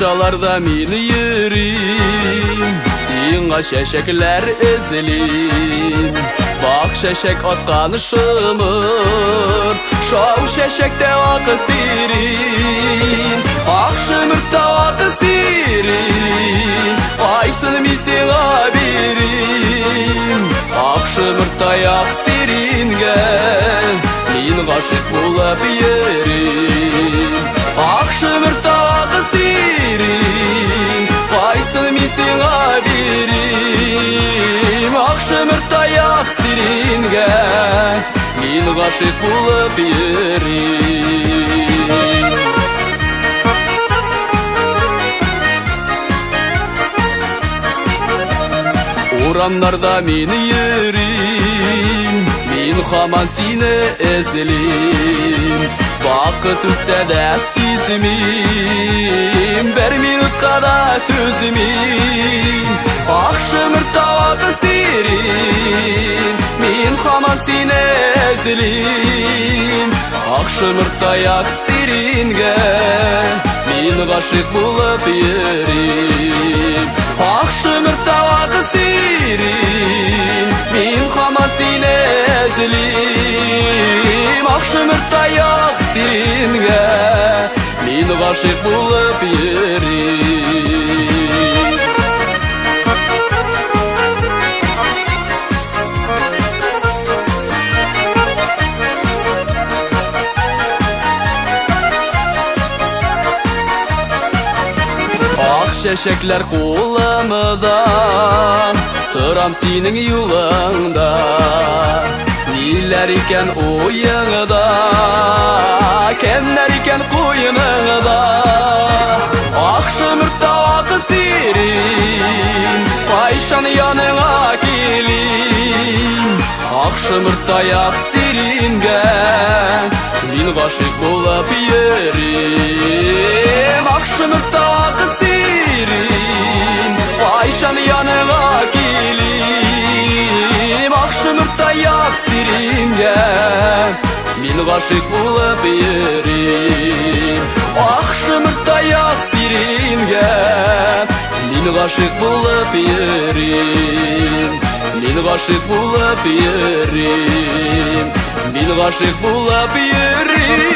Бакчаларда мин йөрим, сиңа чәчәкләр эзлим. Бак чәчәк аткан шымыр, шау чәчәктә ак сирин. Ак шымырта ак сирин, кайсын мин сиңа бирим. Ак шымырта ак сирингә мин гашык булып йөрим. Ак шымырта ак сирин, кайсын мин сиңа бирим. Ак шымырта ак сирингә мин гашык булып йөрим. Урамнарда мин йөрим, мин һаман сине эзлим. Вакыт үтсә дә сизмим, бер минутка да түзмим. Ак шымырта ак сирин, мин һаман сине эзлим. Ак шымырта ак сирингә мин гашык булып йөрим. Ак шымырта ак сирин, мин һаман сине эзлим. Ак шымырта ак сирингә мин гашык булып йөрим. Ак чәчәкләр кулымда, торам синең юлыңда. Ниләр икән уеңда, кемнәр икән куйыныңда. Ак шымырта ак сирин, кайчан яныңа килим. Ак шымырта ак сирингә мин гашык булып йөрим. Ак шымырта ак сирин, кайчан яныңа килим. Ак шымырта ак сирингә мин гашык булып йөрим. Ак шымырта ак сирингә мин гашык булып йөрим. Мин гашык булып йөрим, мин гашык булып йөрим.